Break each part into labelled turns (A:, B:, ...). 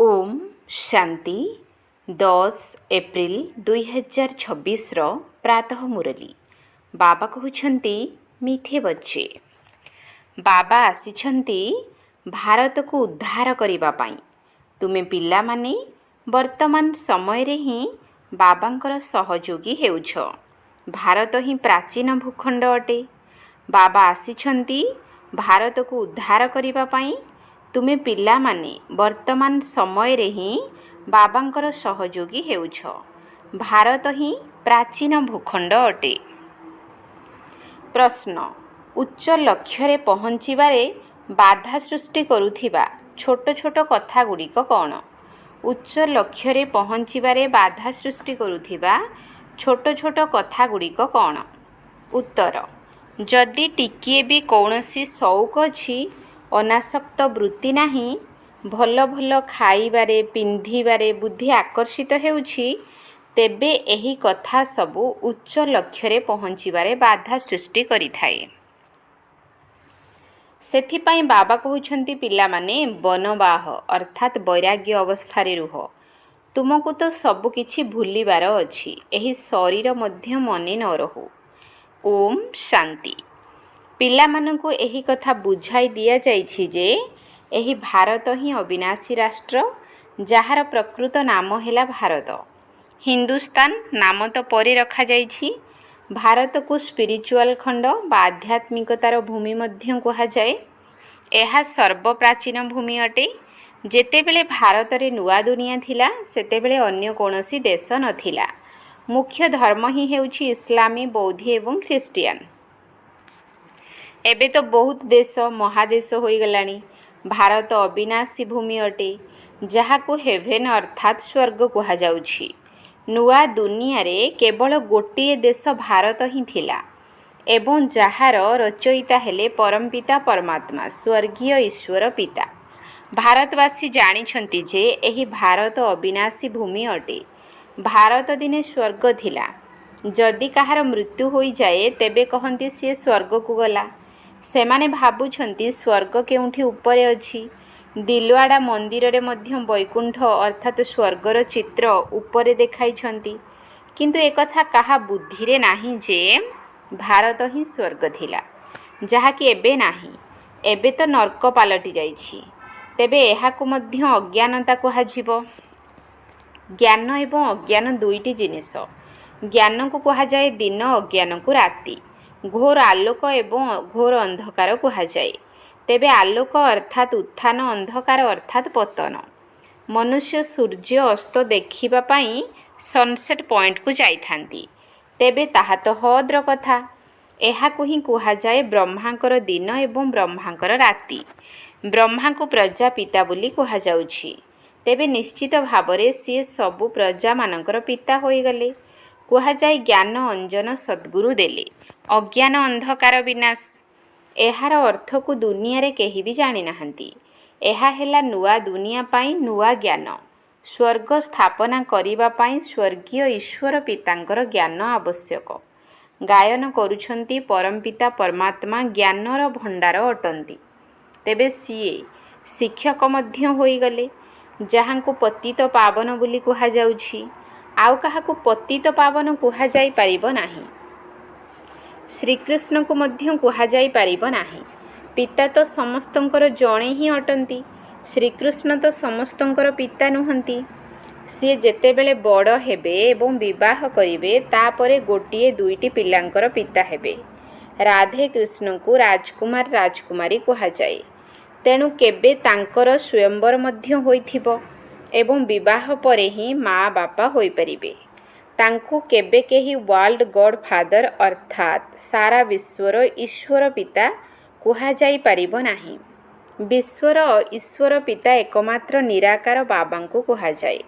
A: Om Shanti 10 April 2026 प्रातः मुरली बाबा कहउछंती मीठे बच्चे बाबा आसिछंती भारत को उद्धार करिबा पाई तुमे पिला माने वर्तमान समय रे ही बाबांकर सहयोगी हेउछ। भारत ही प्राचीन भूखंड अटे। बाबा आसिछंती भारत को उद्धार करिबा पाई तुमे पिला माने वर्तमान समय रे ही बाबांकर सहयोगी हेउछ। भारत ही प्राचीन भूखंड अटे। प्रश्न उच्च लक्ष्य रे पहुँचीबारे बाधा सृष्टि करुथिबा छोट छोट कथा गुड़िक कौन? उच्च लक्ष्य रे पहुँचीबारे बाधा सृष्टि करुथिबा छोट छोट कथा गुड़िक कौन? उत्तर जदि टिकिए भी कौनसी शौक अछि, अनासक्त वृत्ति नाही, भल भल खाइबारे पिंधिबारे बुद्धि आकर्षित हेउछि, तेबे एही कथा सबु उच्च लक्ष्य रे पहुँचीबारे बाधा सृष्टि करिथाए। सेथिपाई बाबा कहउछंती पिला माने बनवाह अर्थात वैराग्य अवस्था रे रुह। तुमको तो सब किछि भूलिबार अछि, एही शरीर मध्य मने न रहू। ओम शांति। पिला माननको एही कथा बुझाई दिया जाइछि जे एही भारत ही अविनाशी राष्ट्र, जहार प्रकृत नाम हेला भारत। हिंदुस्तान नाम तो परे रखा जाइछि। भारत को स्पिरिचुअल खंड बा आध्यात्मिकतार भूमि मध्य कहा जाए। एहा सर्वप्राचीन भूमि अटे। जेतेबेले भारत रे नुआ दुनिया थिला, सेतेबेले अन्य कोनोसी देश नथिला। मुख्य धर्म ही हेउछि इस्लामी, बौद्ध एवं ख्रिस्टियान। एबे तो बहुत देश महादेश होई गलानी। भारत अविनाशी भूमि अटे, जहाको हेभेन अर्थात स्वर्ग कहा जाउछि। नुआ दुनिया रे केवल गोटिए देश भारत ही थिला एवं जहार रचयिता हेले परमपिता परमात्मा स्वर्गीय ईश्वर पिता। भारतवासी जानिछंती जे एही भारत अविनाशी भूमि अटे। भारत दिने स्वर्ग थिला। जदि कहार मृत्यु होई जाए तेबे कहंती सी स्वर्ग को गला। सेमाने भाबुछंती स्वर्ग केउठी उपरे अछि। दिलवाड़ा मंदिर रे मध्य वैकुंठ अर्थात स्वर्गर चित्र उपरे देखाइछंती, किंतु एकथा कहा बुद्धि रे नाही जे भारत ही स्वर्ग थिला, जहाकी एबे नाही। एबे तो नरक पालटि जाइछि। तेबे एहाकु मध्य अज्ञानता कुहाजिबो। ज्ञान एवं अज्ञान दुईटी जिनिस। ज्ञान को कहा जाए दिन, अज्ञान को राति। घोर आलोक एवं घोर अंधकार कहा जाए। तेबे आलोक अर्थात उत्थान, अंधकार अर्थात पतन। मनुष्य सूर्य अस्त देखिबा पाई सनसेट पॉइंट को जाइथांती। तेबे ताहा तो हद्र कथा। एहाकु ही कहा जाए ब्रह्मांकर दिन एवं ब्रह्मांकर राति। ब्रह्मा को प्रजापिता बोली कहा जाउछि। तेबे निश्चित भावरे सी सबु प्रजा मानकर पिता होई गले। कहा जाए ज्ञान अंजन सद्गुरु देले, अज्ञान अंधकार विनाश। एहार अर्थ को दुनिया रे केही भी जानि नाहंती। एहा हेला नुआ दुनिया पाई नुआ ज्ञान। स्वर्ग स्थापना करिबा पाई स्वर्गीय ईश्वर पितांकर ज्ञान आवश्यक। गायन करुछंती परमपिता परमात्मा ज्ञानर भंडार अटंती। तेबे सीए शिक्षक मध्य होई गले, जहांको पतित पावन बोली कहा जाउछि। आउ काहाकु पतित पावन कहा जाई परिबो नाही। श्रीकृष्ण को मध्य कहा जाई परिबो नाही। पिता तो समस्तंकर जणे ही अटंती। श्रीकृष्ण तो समस्तंकर पिता नुहंती। सी जेतेबेले बड़ हेबे एवं विवाह करिवे, तापरे गोटिए दुईटी पिलांकर पिता हेबे। राधे कृष्ण को राजकुमार राजकुमारी कहा जाए। तेणु केबे तांकर स्वयंवर मध्य होइथिबो एवं विवाह परे ही माँ बापा होई परिबे। तांको केबे केही वर्ल्ड गॉड फादर अर्थात सारा विश्वर ईश्वर पिता कहा जाई परिबो नाही। विश्वर ईश्वर पिता एकमात्र निराकार बाबांको कहा जाए।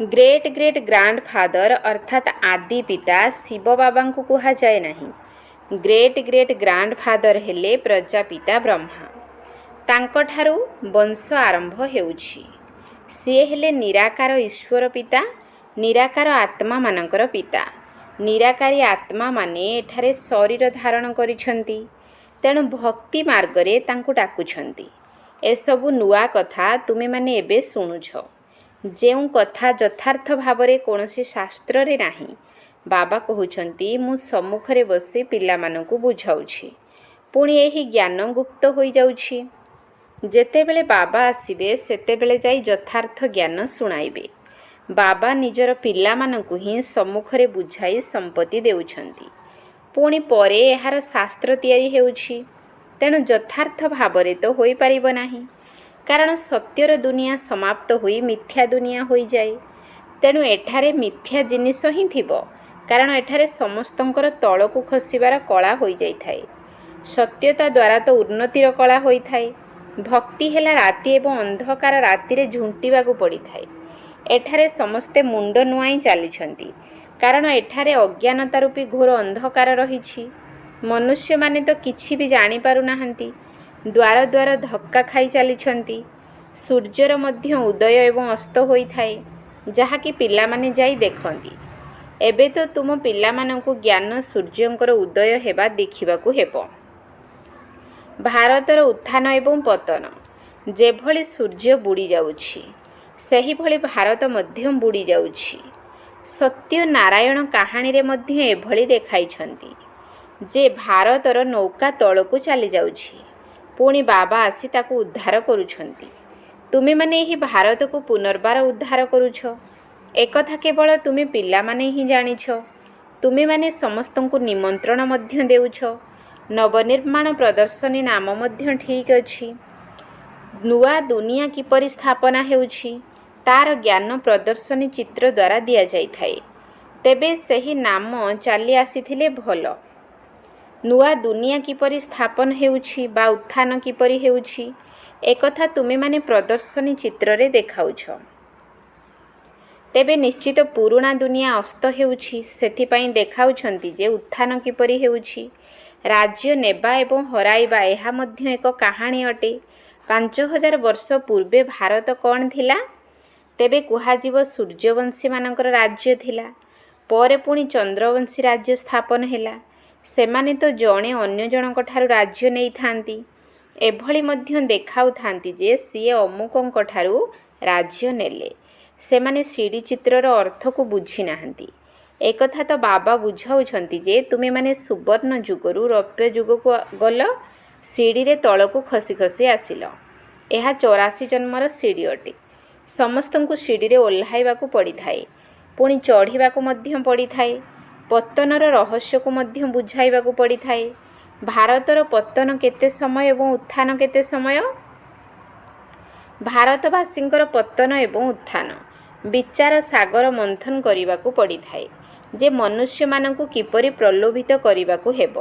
A: ग्रेट ग्रेट ग्रांड फादर अर्थात आदि पिता शिव बाबांको कहा जाए नाही। ग्रेट ग्रेट ग्रांड फादर हेले प्रजापिता ब्रह्मा। तांको ठारू वंश आरंभ हेउछि। सी हेले निराकार ईश्वर पिता, निराकार आत्मा मानकर पिता। निराकारी आत्मा माने एठारे शरीर धारण करिछंती, तेणु भक्ति मार्ग रे तांको डाकुछंती। ଏସବୁ ନୂଆ କଥା ତୁମେମାନେ ଏବେ ଶୁଣୁଛ, ଯେଉଁ କଥା ଯଥାର୍ଥ ଭାବରେ କୌଣସି ଶାସ୍ତ୍ରରେ ନାହିଁ। ବାବା କହୁଛନ୍ତି, ମୁଁ ସମ୍ମୁଖରେ ବସି ପିଲାମାନଙ୍କୁ ବୁଝାଉଛି, ପୁଣି ଏହି ଜ୍ଞାନ ଗୁପ୍ତ ହୋଇଯାଉଛି। ଯେତେବେଳେ ବାବା ଆସିବେ ସେତେବେଳେ ଯାଇ ଯଥାର୍ଥ ଜ୍ଞାନ ଶୁଣାଇବେ। ବାବା ନିଜର ପିଲାମାନଙ୍କୁ ହିଁ ସମ୍ମୁଖରେ ବୁଝାଇ ସମ୍ପତ୍ତି ଦେଉଛନ୍ତି, ପୁଣି ପରେ ଏହାର ଶାସ୍ତ୍ର ତିଆରି ହେଉଛି। ତେଣୁ ଯଥାର୍ଥ ଭାବରେ ତ ହୋଇପାରିବ ନାହିଁ, କାରଣ ସତ୍ୟର ଦୁନିଆ ସମାପ୍ତ ହୋଇ ମିଥ୍ୟା ଦୁନିଆ ହୋଇଯାଏ। ତେଣୁ ଏଠାରେ ମିଥ୍ୟା ଜିନିଷ ହିଁ ଥିବ, କାରଣ ଏଠାରେ ସମସ୍ତଙ୍କର ତଳକୁ ଖସିବାର କଳା ହୋଇଯାଇଥାଏ। ସତ୍ୟତା ଦ୍ୱାରା ତ ଉନ୍ନତିର କଳା ହୋଇଥାଏ। ଭକ୍ତି ହେଲା ରାତି ଏବଂ ଅନ୍ଧକାର ରାତିରେ ଝୁଣ୍ଟିବାକୁ ପଡ଼ିଥାଏ। ଏଠାରେ ସମସ୍ତେ ମୁଣ୍ଡ ନୁଆଁଇ ଚାଲିଛନ୍ତି, କାରଣ ଏଠାରେ ଅଜ୍ଞାନତା ରୂପୀ ଘୋର ଅନ୍ଧକାର ରହିଛି। ମନୁଷ୍ୟମାନେ ତ କିଛି ବି ଜାଣିପାରୁନାହାନ୍ତି, ଦ୍ୱାର ଦ୍ୱାର ଧକ୍କା ଖାଇ ଚାଲିଛନ୍ତି। ସୂର୍ଯ୍ୟର ମଧ୍ୟ ଉଦୟ ଏବଂ ଅସ୍ତ ହୋଇଥାଏ, ଯାହାକି ପିଲାମାନେ ଯାଇ ଦେଖନ୍ତି। ଏବେ ତ ତୁମ ପିଲାମାନଙ୍କୁ ଜ୍ଞାନ ସୂର୍ଯ୍ୟଙ୍କର ଉଦୟ ହେବା ଦେଖିବାକୁ ହେବ। ଭାରତର ଉତ୍ଥାନ ଏବଂ ପତନ ଯେଭଳି ସୂର୍ଯ୍ୟ ବୁଡ଼ି ଯାଉଛି, ସେହିଭଳି ଭାରତ ମଧ୍ୟ ବୁଡ଼ି ଯାଉଛି। ସତ୍ୟ ନାରାୟଣ କାହାଣୀରେ ମଧ୍ୟ ଏଭଳି ଦେଖାଇଛନ୍ତି ଯେ ଭାରତର ନୌକା ତଳକୁ ଚାଲିଯାଉଛି, ପୁଣି ବାବା ଆସି ତାକୁ ଉଦ୍ଧାର କରୁଛନ୍ତି। ତୁମେମାନେ ଏହି ଭାରତକୁ ପୁନର୍ବାର ଉଦ୍ଧାର କରୁଛ, ଏକଥା କେବଳ ତୁମେ ପିଲାମାନେ ହିଁ ଜାଣିଛ। ତୁମେମାନେ ସମସ୍ତଙ୍କୁ ନିମନ୍ତ୍ରଣ ମଧ୍ୟ ଦେଉଛ। ନବନିର୍ମାଣ ପ୍ରଦର୍ଶନୀ ନାମ ମଧ୍ୟ ଠିକ୍ ଅଛି। ନୂଆ ଦୁନିଆ କିପରି ସ୍ଥାପନା ହେଉଛି, ତାର ଜ୍ଞାନ ପ୍ରଦର୍ଶନୀ ଚିତ୍ର ଦ୍ୱାରା ଦିଆଯାଇଥାଏ। ତେବେ ସେହି ନାମ ଚାଲି ଆସିଥିଲେ ଭଲ। ନୂଆ ଦୁନିଆ କିପରି ସ୍ଥାପନ ହେଉଛି ବା ଉତ୍ଥାନ କିପରି ହେଉଛି, ଏକଥା ତୁମେମାନେ ପ୍ରଦର୍ଶନୀ ଚିତ୍ରରେ ଦେଖାଉଛ। ତେବେ ନିଶ୍ଚିତ ପୁରୁଣା ଦୁନିଆ ଅସ୍ତ ହେଉଛି, ସେଥିପାଇଁ ଦେଖାଉଛନ୍ତି ଯେ ଉତ୍ଥାନ କିପରି ହେଉଛି। ରାଜ୍ୟ ନେବା ଏବଂ ହରାଇବା ଏହା ମଧ୍ୟ ଏକ କାହାଣୀ ଅଟେ। 5000 ବର୍ଷ ପୂର୍ବେ ଭାରତ କ'ଣ ଥିଲା? ତେବେ କୁହାଯିବ ସୂର୍ଯ୍ୟବଂଶୀମାନଙ୍କର ରାଜ୍ୟ ଥିଲା। ପରେ ପୁଣି ଚନ୍ଦ୍ରବଂଶୀ ରାଜ୍ୟ ସ୍ଥାପନ ହେଲା। ସେମାନେ ତ ଜଣେ ଅନ୍ୟ ଜଣଙ୍କ ଠାରୁ ରାଜ୍ୟ ନେଇଥାନ୍ତି। ଏଭଳି ମଧ୍ୟ ଦେଖାଉଥାନ୍ତି ଯେ ସିଏ ଅମୁକଙ୍କ ଠାରୁ ରାଜ୍ୟ ନେଲେ। ସେମାନେ ସିଡ଼ି ଚିତ୍ରର ଅର୍ଥକୁ ବୁଝି ନାହାନ୍ତି। ଏକଥା ତ ବାବା ବୁଝାଉଛନ୍ତି ଯେ ତୁମେମାନେ ସୁବର୍ଣ୍ଣ ଯୁଗରୁ ରୌପ୍ୟ ଯୁଗକୁ ଗଲ, ସିଡ଼ିରେ ତଳକୁ ଖସି ଖସି ଆସିଲ। ଏହା 84 ଜନ୍ମର ସିଡ଼ି ଅଟେ। ସମସ୍ତଙ୍କୁ ସିଡ଼ିରେ ଓହ୍ଲାଇବାକୁ ପଡ଼ିଥାଏ, ପୁଣି ଚଢ଼ିବାକୁ ମଧ୍ୟ ପଡ଼ିଥାଏ। ପତନର ରହସ୍ୟକୁ ମଧ୍ୟ ବୁଝାଇବାକୁ ପଡ଼ିଥାଏ। ଭାରତର ପତନ କେତେ ସମୟ ଏବଂ ଉତ୍ଥାନ କେତେ ସମୟ? ଭାରତବାସୀଙ୍କର ପତନ ଏବଂ ଉତ୍ଥାନ ବିଚାର ସାଗର ମନ୍ଥନ କରିବାକୁ ପଡ଼ିଥାଏ ଯେ ମନୁଷ୍ୟମାନଙ୍କୁ କିପରି ପ୍ରଲୋଭିତ କରିବାକୁ ହେବ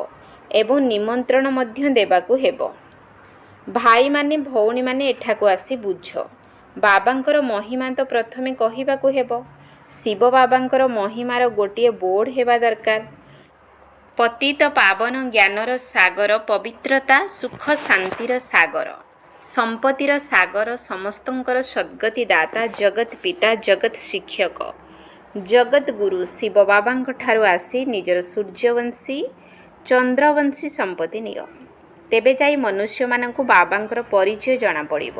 A: ଏବଂ ନିମନ୍ତ୍ରଣ ମଧ୍ୟ ଦେବାକୁ ହେବ। ଭାଇମାନେ ଭଉଣୀମାନେ ଏଠାକୁ ଆସି ବୁଝ। ବାବାଙ୍କର ମହିମା ତ ପ୍ରଥମେ କହିବାକୁ ହେବ। ଶିବ ବାବାଙ୍କର ମହିମାର ଗୋଟିଏ ବୋର୍ଡ଼ ହେବା ଦରକାର। ପତିତ ପାବନ ଜ୍ଞାନର ସାଗର, ପବିତ୍ରତା ସୁଖ ଶାନ୍ତିର ସାଗର, ସମ୍ପତ୍ତିର ସାଗର, ସମସ୍ତଙ୍କର ସଦ୍ଗତି ଦାତା, ଜଗତ୍ ପିତା, ଜଗତ୍ ଶିକ୍ଷକ, ଜଗତ୍ ଗୁରୁ ଶିବ ବାବାଙ୍କ ଠାରୁ ଆସି ନିଜର ସୂର୍ଯ୍ୟବଂଶୀ ଚନ୍ଦ୍ରବଂଶୀ ସମ୍ପତ୍ତି ନିଅ। ତେବେ ଯାଇ ମନୁଷ୍ୟମାନଙ୍କୁ ବାବାଙ୍କର ପରିଚୟ ଜଣାପଡ଼ିବ।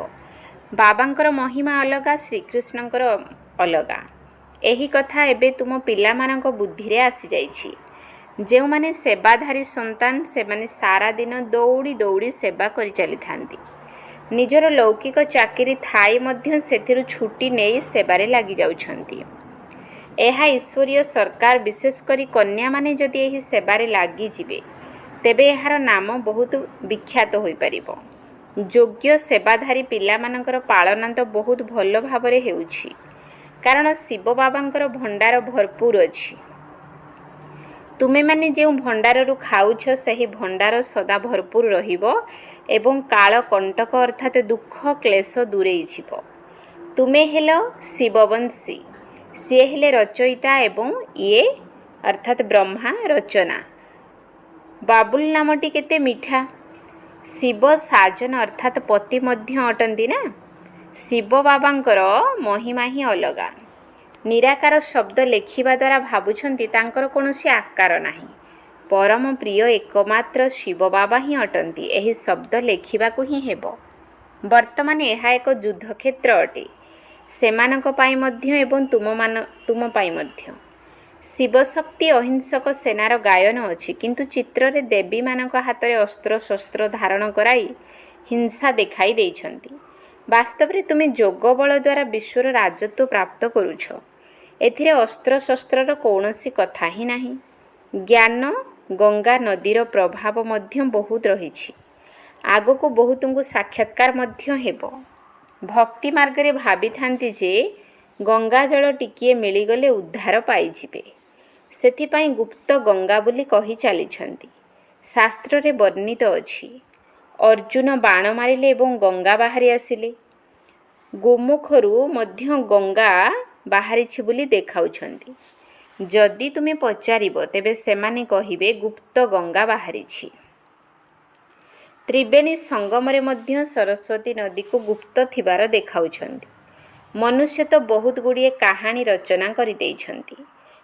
A: ବାବାଙ୍କର ମହିମା ଅଲଗା, ଶ୍ରୀକୃଷ୍ଣଙ୍କର ଅଲଗା। ଏହି କଥା ଏବେ ତୁମ ପିଲାମାନଙ୍କ ବୁଦ୍ଧିରେ ଆସିଯାଇଛି। ଯେଉଁମାନେ ସେବାଧାରୀ ସନ୍ତାନ, ସେମାନେ ସାରା ଦିନ ଦୌଡ଼ି ଦୌଡ଼ି ସେବା କରି ଚାଲିଥାନ୍ତି। ନିଜର ଲୌକିକ ଚାକିରି ଥାଇ ମଧ୍ୟ ସେଥିରୁ ଛୁଟି ନେଇ ସେବାରେ ଲାଗିଯାଉଛନ୍ତି। ଏହା ଈଶ୍ୱରୀୟ ସରକାର, ବିଶେଷ କରି କନ୍ୟାମାନେ ଯଦି ଏହି ସେବାରେ ଲାଗିଯିବେ, ତେବେ ଏହାର ନାମ ବହୁତ ବିଖ୍ୟାତ ହୋଇପାରିବ। ଯୋଗ୍ୟ ସେବାଧାରୀ ପିଲାମାନଙ୍କର ପାଳନା ତ ବହୁତ ଭଲ ଭାବରେ ହେଉଛି, କାରଣ ଶିବ ବାବାଙ୍କର ଭଣ୍ଡାର ଭରପୁର ଅଛି। ତୁମେମାନେ ଯେଉଁ ଭଣ୍ଡାରରୁ ଖାଉଛ, ସେହି ଭଣ୍ଡାର ସଦା ଭରପୁର ରହିବ ଏବଂ କାଳ କଣ୍ଟକ ଅର୍ଥାତ୍ ଦୁଃଖ କ୍ଲେଶ ଦୂରେଇ ଯିବ। ତୁମେ ହେଲ ଶିବବଂଶୀ, ସିଏ ହେଲେ ରଚୟିତା ଏବଂ ଇଏ ଅର୍ଥାତ୍ ବ୍ରହ୍ମା ରଚନା। ବାବୁଲ ନାମଟି କେତେ ମିଠା। ଶିବ ସାଜନ ଅର୍ଥାତ୍ ପତି ମଧ୍ୟ ଅଟନ୍ତି ନା। ଶିବ ବାବାଙ୍କର ମହିମା ହିଁ ଅଲଗା। ନିରାକାର ଶବ୍ଦ ଲେଖିବା ଦ୍ୱାରା ଭାବୁଛନ୍ତି ତାଙ୍କର କୌଣସି ଆକାର ନାହିଁ। ପରମ ପ୍ରିୟ ଏକମାତ୍ର ଶିବ ବାବା ହିଁ ଅଟନ୍ତି। ଏହି ଶବ୍ଦ ଲେଖିବାକୁ ହିଁ ହେବ। ବର୍ତ୍ତମାନ ଏହା ଏକ ଯୁଦ୍ଧକ୍ଷେତ୍ର ଅଟେ, ସେମାନଙ୍କ ପାଇଁ ମଧ୍ୟ ଏବଂ ତୁମ ପାଇଁ ମଧ୍ୟ। ଶିବଶକ୍ତି ଅହିଂସକ ସେନାର ଗାୟନ ଅଛି, କିନ୍ତୁ ଚିତ୍ରରେ ଦେବୀମାନଙ୍କ ହାତରେ ଅସ୍ତ୍ରଶସ୍ତ୍ର ଧାରଣ କରାଇ ହିଂସା ଦେଖାଇ ଦେଇଛନ୍ତି। ବାସ୍ତବରେ ତୁମେ ଯୋଗ ବଳ ଦ୍ୱାରା ବିଶ୍ୱର ରାଜତ୍ୱ ପ୍ରାପ୍ତ କରୁଛ। ଏଥିରେ ଅସ୍ତ୍ରଶସ୍ତ୍ରର କୌଣସି କଥା ହିଁ ନାହିଁ। ଜ୍ଞାନ ଗଙ୍ଗା ନଦୀର ପ୍ରଭାବ ମଧ୍ୟ ବହୁତ ରହିଛି। ଆଗକୁ ବହୁତଙ୍କୁ ସାକ୍ଷାତକାର ମଧ୍ୟ ହେବ। ଭକ୍ତି ମାର୍ଗରେ ଭାବିଥାନ୍ତି ଯେ ଗଙ୍ଗା ଜଳ ଟିକିଏ ମିଳିଗଲେ ଉଦ୍ଧାର ପାଇଯିବେ। ସେଥିପାଇଁ ଗୁପ୍ତ ଗଙ୍ଗା ବୋଲି କହି ଚାଲିଛନ୍ତି। ଶାସ୍ତ୍ରରେ ବର୍ଣ୍ଣିତ ଅଛି, ଅର୍ଜୁନ ବାଣ ମାରିଲେ ଏବଂ ଗଙ୍ଗା ବାହାରି ଆସିଲେ। ଗୋମୁଖରୁ ମଧ୍ୟ ଗଙ୍ଗା ବାହାରିଛି ବୋଲି ଦେଖାଉଛନ୍ତି। ଯଦି ତୁମେ ପଚାରିବ ତେବେ ସେମାନେ କହିବେ ଗୁପ୍ତ ଗଙ୍ଗା ବାହାରିଛି। ତ୍ରିବେଣୀ ସଙ୍ଗମରେ ମଧ୍ୟ ସରସ୍ୱତୀ ନଦୀକୁ ଗୁପ୍ତ ଥିବାର ଦେଖାଉଛନ୍ତି। ମନୁଷ୍ୟ ତ ବହୁତ ଗୁଡ଼ିଏ କାହାଣୀ ରଚନା କରିଦେଇଛନ୍ତି।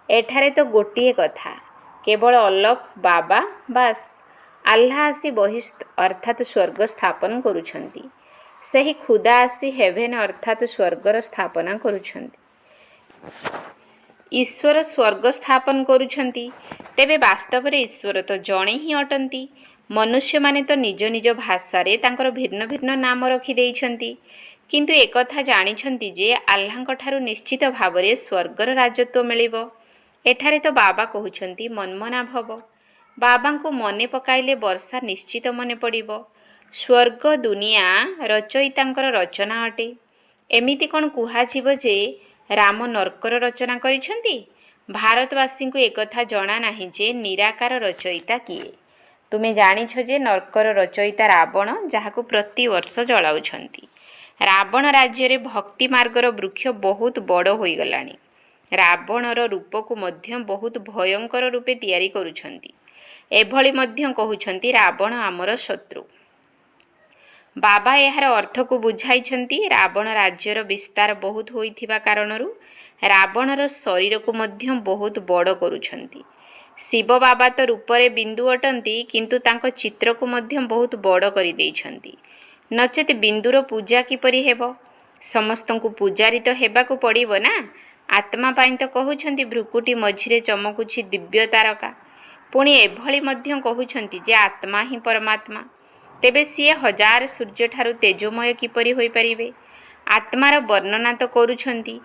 A: ଏଠାରେ ତ ଗୋଟିଏ କଥା, କେବଳ ଅଲଫ ବାବା ବାସ୍। ଆଲ୍ଲାହ ଆସି ବହିସ୍ଥ ଅର୍ଥାତ୍ ସ୍ୱର୍ଗ ସ୍ଥାପନ କରୁଛନ୍ତି। ସେହି ଖୁଦା ଆସି ହେଭେନ୍ ଅର୍ଥାତ୍ ସ୍ୱର୍ଗର ସ୍ଥାପନା କରୁଛନ୍ତି। ଈଶ୍ୱର ସ୍ୱର୍ଗ ସ୍ଥାପନ କରୁଛନ୍ତି। ତେବେ ବାସ୍ତବରେ ଈଶ୍ୱର ତ ଜଣେ ହିଁ ଅଟନ୍ତି। ମନୁଷ୍ୟମାନେ ତ ନିଜ ନିଜ ଭାଷାରେ ତାଙ୍କର ଭିନ୍ନ ଭିନ୍ନ ନାମ ରଖିଦେଇଛନ୍ତି। କିନ୍ତୁ ଏକଥା ଜାଣିଛନ୍ତି ଯେ ଆଲ୍ଲାହଙ୍କଠାରୁ ନିଶ୍ଚିତ ଭାବରେ ସ୍ୱର୍ଗର ରାଜତ୍ୱ ମିଳିବ। ଏଠାରେ ତ ବାବା କହୁଛନ୍ତି ମନ୍ମନା ଭବ। ବାବାଙ୍କୁ ମନେ ପକାଇଲେ ବର୍ଷା ନିଶ୍ଚିତ ମନେ ପଡ଼ିବ। ସ୍ୱର୍ଗ ଦୁନିଆ ରଚୟିତାଙ୍କର ରଚନା ଅଟେ। ଏମିତି କ'ଣ କୁହାଯିବ ଯେ ରାମ ନର୍କର ରଚନା କରିଛନ୍ତି? ଭାରତବାସୀଙ୍କୁ ଏକଥା ଜଣା ନାହିଁ ଯେ ନିରାକାର ରଚୟିତା କିଏ। ତୁମେ ଜାଣିଛ ଯେ ନର୍କର ରଚୟିତା ରାବଣ, ଯାହାକୁ ପ୍ରତିବର୍ଷ ଜଳାଉଛନ୍ତି। ରାବଣ ରାଜ୍ୟରେ ଭକ୍ତି ମାର୍ଗର ବୃକ୍ଷ ବହୁତ ବଡ଼ ହୋଇଗଲାଣି। ରାବଣର ରୂପକୁ ମଧ୍ୟ ବହୁତ ଭୟଙ୍କର ରୂପେ ତିଆରି କରୁଛନ୍ତି। ଏଭଳି ମଧ୍ୟ କହୁଛନ୍ତି ରାବଣ ଆମର ଶତ୍ରୁ। ବାବା ଏହାର ଅର୍ଥକୁ ବୁଝାଇଛନ୍ତି। ରାବଣ ରାଜ୍ୟର ବିସ୍ତାର ବହୁତ ହୋଇଥିବା କାରଣରୁ ରାବଣର ଶରୀରକୁ ମଧ୍ୟ ବହୁତ ବଡ଼ କରୁଛନ୍ତି। ଶିବ ବାବା ତ ରୂପରେ ବିନ୍ଦୁ ଅଟନ୍ତି, କିନ୍ତୁ ତାଙ୍କ ଚିତ୍ରକୁ ମଧ୍ୟ ବହୁତ ବଡ଼ କରିଦେଇଛନ୍ତି। ନଚେତ୍ ବିନ୍ଦୁର ପୂଜା କିପରି ହେବ? ସମସ୍ତଙ୍କୁ ପୂଜାରୀ ତ ହେବାକୁ ପଡ଼ିବ ନା। ଆତ୍ମା ପାଇଁ ତ କହୁଛନ୍ତି ଭ୍ରୁକୁଟି ମଝିରେ ଚମକୁଛି ଦିବ୍ୟ ତାରକା। ପୁଣି ଏଭଳି ମଧ୍ୟ କହୁଛନ୍ତି ଯେ ଆତ୍ମା ହିଁ ପରମାତ୍ମା। ତେବେ ସିଏ ହଜାର ସୂର୍ଯ୍ୟଠାରୁ ତେଜୋମୟ କିପରି ହୋଇପାରିବେ? ଆତ୍ମାର ବର୍ଣ୍ଣନା ତ କରୁଛନ୍ତି,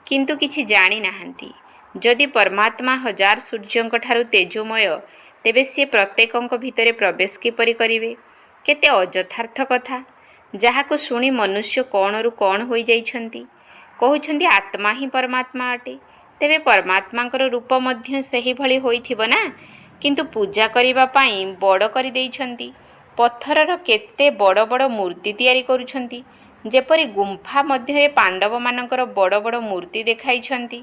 A: କିନ୍ତୁ କିଛି ଜାଣିନାହାନ୍ତି। ଯଦି ପରମାତ୍ମା ହଜାର ସୂର୍ଯ୍ୟଙ୍କ ଠାରୁ ତେଜୋମୟ, ତେବେ ସିଏ ପ୍ରତ୍ୟେକଙ୍କ ଭିତରେ ପ୍ରବେଶ କିପରି କରିବେ? କେତେ ଅଯଥାର୍ଥ କଥା, ଯାହାକୁ ଶୁଣି ମନୁଷ୍ୟ କ'ଣରୁ କ'ଣ ହୋଇଯାଇଛନ୍ତି। କହୁଛନ୍ତି ଆତ୍ମା ହିଁ ପରମାତ୍ମା ଅଟେ। ତେବେ ପରମାତ୍ମାଙ୍କର ରୂପ ମଧ୍ୟ ସେହିଭଳି ହୋଇଥିବ ନା। କିନ୍ତୁ ପୂଜା କରିବା ପାଇଁ ବଡ଼ କରିଦେଇଛନ୍ତି। ପଥରର କେତେ ବଡ଼ ବଡ଼ ମୂର୍ତ୍ତି ତିଆରି କରୁଛନ୍ତି। ଯେପରି ଗୁମ୍ଫା ମଧ୍ୟରେ ପାଣ୍ଡବମାନଙ୍କର ବଡ଼ ବଡ଼ ମୂର୍ତ୍ତି ଦେଖାଇଛନ୍ତି।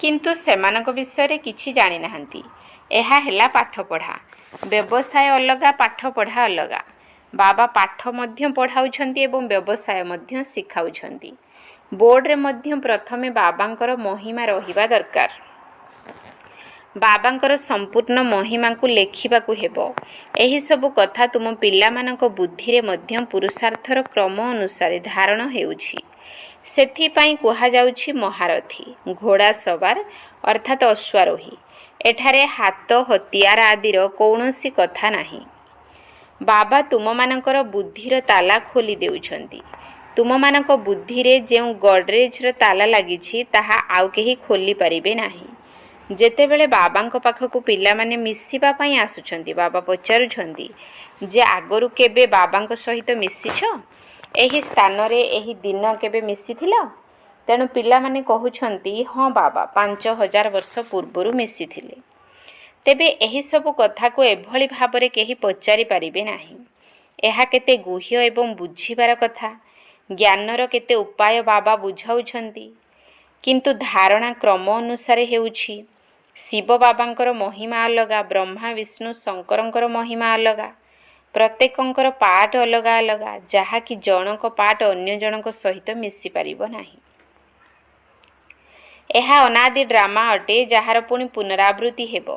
A: କିନ୍ତୁ ସେମାନଙ୍କ ବିଷୟରେ କିଛି ଜାଣିନାହାନ୍ତି। ଏହା ହେଲା ପାଠପଢ଼ା। ବ୍ୟବସାୟ ଅଲଗା, ପାଠପଢ଼ା ଅଲଗା। ବାବା ପାଠ ମଧ୍ୟ ପଢ଼ାଉଛନ୍ତି ଏବଂ ବ୍ୟବସାୟ ମଧ୍ୟ ଶିଖାଉଛନ୍ତି। ବୋର୍ଡ଼ରେ ମଧ୍ୟ ପ୍ରଥମେ ବାବାଙ୍କର ମହିମା ରହିବା ଦରକାର। ବାବାଙ୍କର ସମ୍ପୂର୍ଣ୍ଣ ମହିମାକୁ ଲେଖିବାକୁ ହେବ। ଏହିସବୁ କଥା ତୁମ ପିଲାମାନଙ୍କ ବୁଦ୍ଧିରେ ମଧ୍ୟ ପୁରୁଷାର୍ଥର କ୍ରମ ଅନୁସାରେ ଧାରଣ ହେଉଛି। ସେଥିପାଇଁ କୁହାଯାଉଛି ମହାରଥୀ, ଘୋଡ଼ା ସବାର ଅର୍ଥାତ୍ ଅଶ୍ୱାରୋହୀ। ଏଠାରେ ହାତ ହତିଆର ଆଦିର କୌଣସି କଥା ନାହିଁ। ବାବା ତୁମମାନଙ୍କର ବୁଦ୍ଧିର ତାଲା ଖୋଲି ଦେଉଛନ୍ତି। ତୁମମାନଙ୍କ ବୁଦ୍ଧିରେ ଯେଉଁ ଗଡରେଜ୍ର ତାଲା ଲାଗିଛି, ତାହା ଆଉ କେହି ଖୋଲି ପାରିବେ ନାହିଁ। ଯେତେବେଳେ ବାବାଙ୍କ ପାଖକୁ ପିଲାମାନେ ମିଶିବା ପାଇଁ ଆସୁଛନ୍ତି, ବାବା ପଚାରୁଛନ୍ତି ଯେ ଆଗରୁ କେବେ ବାବାଙ୍କ ସହିତ ମିଶିଛ? ଏହି ସ୍ଥାନରେ ଏହି ଦିନ କେବେ ମିଶିଥିଲ? ତେଣୁ ପିଲାମାନେ କହୁଛନ୍ତି ହଁ ବାବା, 5000 ବର୍ଷ ପୂର୍ବରୁ ମିଶିଥିଲେ। ତେବେ ଏହିସବୁ କଥାକୁ ଏଭଳି ଭାବରେ କେହି ପଚାରି ପାରିବେ ନାହିଁ। ଏହା କେତେ ଗୁହ୍ୟ ଏବଂ ବୁଝିବାର କଥା। ଜ୍ଞାନର କେତେ ଉପାୟ ବାବା ବୁଝାଉଛନ୍ତି। କିନ୍ତୁ ଧାରଣା କ୍ରମ ଅନୁସାରେ ହେଉଛି। ଶିବ ବାବାଙ୍କର ମହିମା ଅଲଗା, ବ୍ରହ୍ମା ବିଷ୍ଣୁ ଶଙ୍କରଙ୍କର ମହିମା ଅଲଗା। ପ୍ରତ୍ୟେକଙ୍କର ପାର୍ଟ ଅଲଗା ଅଲଗା, ଯାହାକି ଜଣଙ୍କ ପାର୍ଟ ଅନ୍ୟ ଜଣଙ୍କ ସହିତ ମିଶିପାରିବ ନାହିଁ। ଏହା ଅନାଦି ଡ୍ରାମା ଅଟେ, ଯାହାର ପୁଣି ପୁନରାବୃତ୍ତି ହେବ।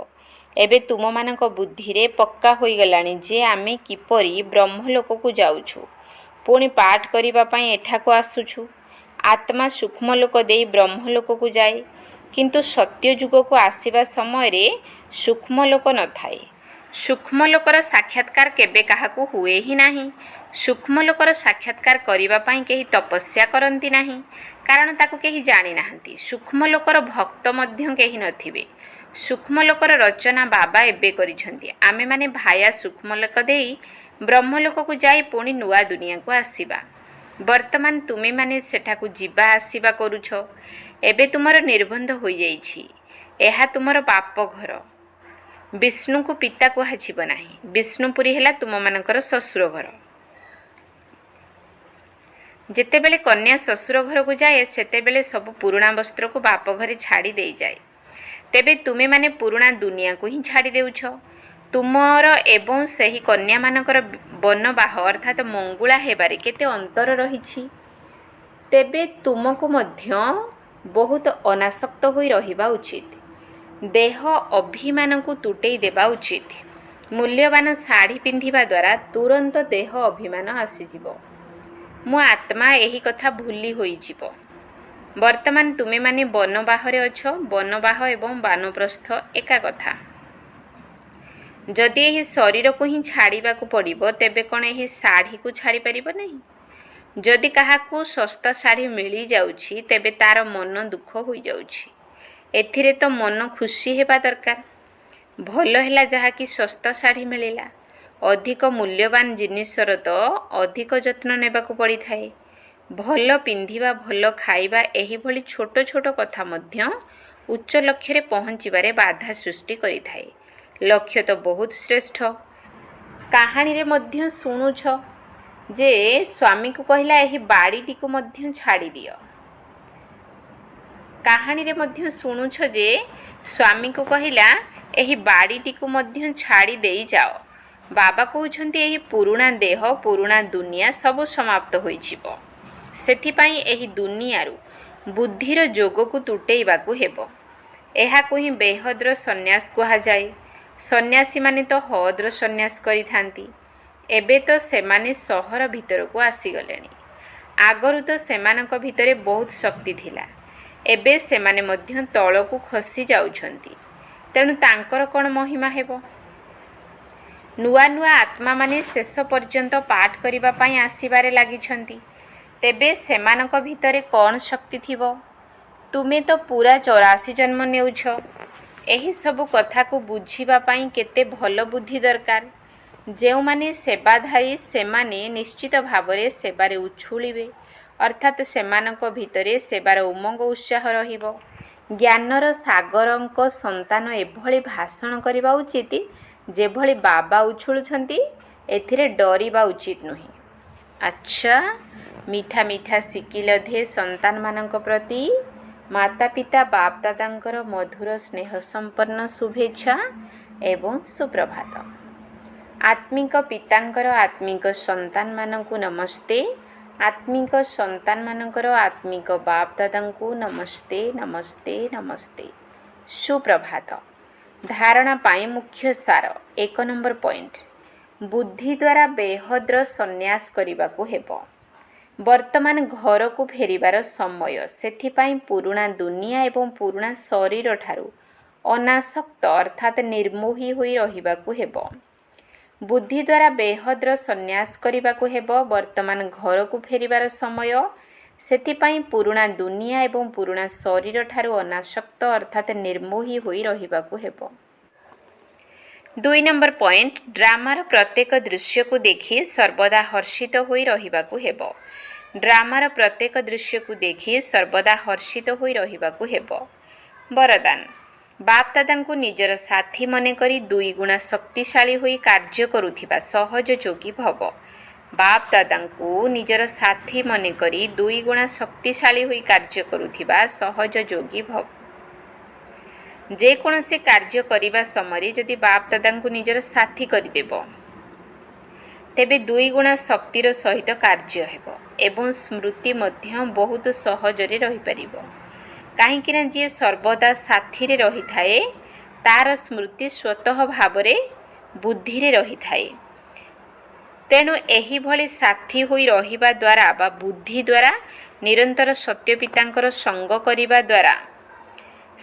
A: ଏବେ ତୁମମାନଙ୍କ ବୁଦ୍ଧିରେ ପକ୍କା ହୋଇଗଲାଣି ଯେ ଆମେ କିପରି ବ୍ରହ୍ମଲୋକକୁ ଯାଉଛୁ। पुणी पाठ करिबा पई एठाको आसुछु। आत्मा सूक्ष्मलोक देई ब्रह्मलोक जाए, किंतु सत्य युग को आसीबा समय रे सूक्ष्मलोक न थाए। सूक्ष्मलोकर साक्षात्कार केबे काहाकू हुए ही नाही। सूक्ष्मलोकर साक्षात्कार करिबा पई केही तपस्या करंती नाही, कारण ताकू केही जानि नाहंती। सूक्ष्मलोकर भक्त मध्य केही नथिबे। सूक्ष्मलोकर रचना बाबा एबे करिछंती। आमे माने भाया सूक्ष्मलोक देई ब्रह्मलोक को जाई पुणी नुआ दुनिया को आसीबा। वर्तमान तुमे माने सेठाकू जिबा आसीबा करूछ। एबे तुमर निर्बंध होई जाईछि। एहा तुमर बाप घर। विष्णु को पिता कुहाजिब नाही। विष्णुपुरी हेला तुम मानकर ससुर घर। जेतेबेले कन्या ससुर घर को जाए सेतेबेले सब पुराणा वस्त्र को बाप घरे छाड़ी दे जाए। तेबे तुमे माने पुराणा दुनिया को ही छाड़ी देउछ। तुमर एवं सही कन्या मानकर वनवाह अर्थात मंगुला हेबारे केते अंतर रहिछि। तेबे तुमको मध्य बहुत अनासक्त होई रहिबा उचित। देह अभिमान को तुटेई देबा उचित। मूल्यवान साड़ी पिंधिबा द्वारा तुरंत देह अभिमान आसीजिब। मो आत्मा एही कथा भूली होई जिवो। वर्तमान तुमे माने वनवाहरे अछ। वनवाह एवं वानप्रस्थ एका कथा। जदि एही शरीर को ही छाड़ीबा को पड़िबो तेबे कोन एही साड़ी को छाड़ी परिबो नहीं। जदि काहाकू सस्ता साड़ी मिली जाउछि तेबे तार मन दुख होई जाउछि। एथिरे तो मन खुशी हेबा दरकार। भल हेला जहा कि सस्ता साड़ी मिलिला। अधिक मूल्यवान जिनिसर तो अधिक जत्न नेबाकू पड़ी थाए। भल पिंधिबा भल खाइबा एही भली छोट छोट कथा मध्य उच्च लक्ष्य रे पहुँचीबारे बाधा सृष्टि करि थाए। लक्ष्य तो बहुत श्रेष्ठ। कहानी रे मध्य सुनुछ जे स्वामी को कहिला एही बाड़ीटी को मध्य छाड़ी दियो। कहानी रे मध्य सुनुछ जे स्वामी को कहिला एही बाड़ीटी को मध्य छाड़ी देई जाओ। बाबा कहउछंती एही पुरुणा देह पुरुणा दुनिया सब समाप्त होई जिवो। सेथिपाई एही दुनियारू बुद्धिर जोग को तुटेइबाकू हेबो। एहाकू ही बेहद्र सन्यास कुहा जाए। सन्यासी माने तो हद्र सन्यास करि थांती। एबे तो सेमाने सहर भीतर को आसीगलेनी। आगरू तो सेमानक भितरे बहुत शक्ति थिला। एबे सेमाने मध्य तळकू खसी जाउछंती। तेणु तांकर कोन महिमा हेबो। नुआ नुआ आत्मा माने शेष पर्यंत पाठ करिबा पई आसीबारे लागिछंती। तेबे सेमानक भितरे कोन शक्ति थिबो। तुमे तो पूरा 84 जन्म नेउछ। एही सबु कथा को बुझीबा पई केते भल बुद्धि दरकार। जेउ माने सेवाधारी सेमाने निश्चित भावरे सेवारे उछुलिबे। अर्थात सेमानक भितरे सेवार उमंग उत्साह रहिबो। ज्ञानर सागरंक संतान एभली भाषण करिबा उचित जेभली बाबा उछुलुछंती। एथिरे डरिबा उचित नुही। अच्छा, मीठा मीठा सिकिल धे संतान मानक प्रति माता पिता बाप दादांकर मधुर स्नेह संपन्न शुभेच्छा एवं सुप्रभात। आत्मिक पितांकर आत्मिक संतान मानकु नमस्ते। आत्मिक संतान मानकर आत्मिक बाप दादांकु नमस्ते नमस्ते नमस्ते। सुप्रभात। धारणा पाई मुख्य सार 1 नंबर पॉइंट। बुद्धि द्वारा बेहद्र सन्यास करिबाकू हेबो। वर्तमान घर को फेरिबार समय। सेथिपाई पुरुणा दुनिया एवं पुरुणा शरीर ठारू अनासक्त अर्थात निर्मोही होई रहिबाकू हेबो। बुद्धि द्वारा बेहद्र सन्यास करिबाकू हेबो। वर्तमान घर को फेरिबार समय। सेथिपाई पुरुणा दुनिया एवं पुरुणा शरीर ठारू अनासक्त अर्थात निर्मोही होई रहिबाकू हेबो। 2 नंबर पॉइंट। ड्रामार प्रत्येक दृश्य को देखि सर्वदा हर्षित होई रहिबाकू हेबो। ड्रामार प्रत्येक दृश्य को देखि सर्वदा हर्षित होई रहिबाकू हेबो। वरदान। बाप दादांकु निजर साथी मने करी 2 गुणा शक्तिशाली होई कार्य करुथिबा सहज जोगी भव। बाप दादांकु निजर साथी मने करी 2 गुणा शक्तिशाली होई कार्य करुथिबा सहज जोगी भव। जे कोनोसी कार्य करिबा समय जदि बाप दादांकु निजर साथी करिदेबो तेबे 2 गुणा शक्तिर सहित कार्य हेबो एवं स्मृति मध्य बहुत सहजरे रहि परिबो। काहेकि ना जे सर्वदा साथी रे रही थाए तार स्मृति स्वतः भावरे बुद्धि रे रही थाए। ତେଣୁ ଏହିଭଳି ସାଥୀ ହୋଇ ରହିବା ଦ୍ୱାରା ବା ବୁଦ୍ଧି ଦ୍ୱାରା ନିରନ୍ତର ସତ୍ୟ ପିତାଙ୍କର ସଙ୍ଗ କରିବା ଦ୍ୱାରା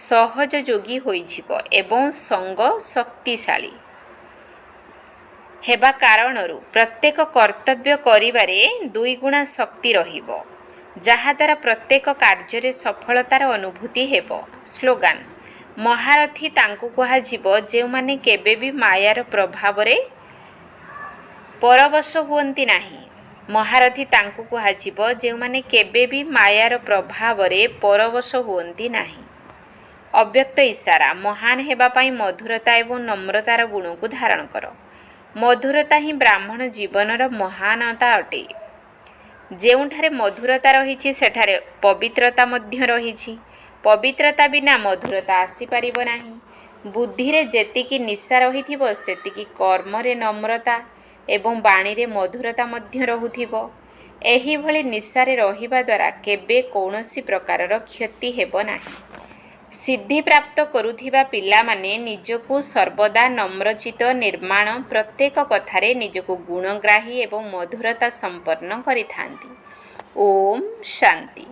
A: ସହଜ ଯୋଗୀ ହୋଇଯିବ ଏବଂ ସଙ୍ଗ ଶକ୍ତିଶାଳୀ ହେବା କାରଣରୁ ପ୍ରତ୍ୟେକ କର୍ତ୍ତବ୍ୟ କରିବାରେ ଦୁଇଗୁଣା ଶକ୍ତି ରହିବ, ଯାହାଦ୍ୱାରା ପ୍ରତ୍ୟେକ କାର୍ଯ୍ୟରେ ସଫଳତାର ଅନୁଭୂତି ହେବ। ସ୍ଲୋଗାନ: ମହାରଥୀ ତାଙ୍କୁ କୁହାଯିବ ଯେଉଁମାନେ କେବେ ବି ମାୟାର ପ୍ରଭାବରେ ପରବଶ ହୁଅନ୍ତି ନାହିଁ। ମହାରଥୀ ତାଙ୍କୁ କୁହାଯିବ ଯେଉଁମାନେ କେବେ ବି ମାୟାର ପ୍ରଭାବରେ ପରବଶ ହୁଅନ୍ତି ନାହିଁ। ଅବ୍ୟକ୍ତ ଇଶାରା: ମହାନ ହେବା ପାଇଁ ମଧୁରତା ଏବଂ ନମ୍ରତାର ଗୁଣକୁ ଧାରଣ କର। ମଧୁରତା ହିଁ ବ୍ରାହ୍ମଣ ଜୀବନର ମହାନତା ଅଟେ। ଯେଉଁଠାରେ ମଧୁରତା ରହିଛି ସେଠାରେ ପବିତ୍ରତା ମଧ୍ୟ ରହିଛି। ପବିତ୍ରତା ବିନା ମଧୁରତା ଆସିପାରିବ ନାହିଁ। ବୁଦ୍ଧିରେ ଯେତିକି ନିଶା ରହିଥିବ ସେତିକି କର୍ମରେ ନମ୍ରତା ଏବଂ ବାଣୀରେ ମଧୁରତା ମଧ୍ୟ ରହୁଥିବ। ଏହିଭଳି ନିଶାରେ ରହିବା ଦ୍ୱାରା କେବେ କୌଣସି ପ୍ରକାରର କ୍ଷତି ହେବ ନାହିଁ। ସିଦ୍ଧିପ୍ରାପ୍ତ କରୁଥିବା ପିଲାମାନେ ନିଜକୁ ସର୍ବଦା ନମ୍ରଚିତ, ନିର୍ମାଣ, ପ୍ରତ୍ୟେକ କଥାରେ ନିଜକୁ ଗୁଣଗ୍ରାହୀ ଏବଂ ମଧୁରତା ସମ୍ପନ୍ନ କରିଥାନ୍ତି। ଓମ୍ ଶାନ୍ତି।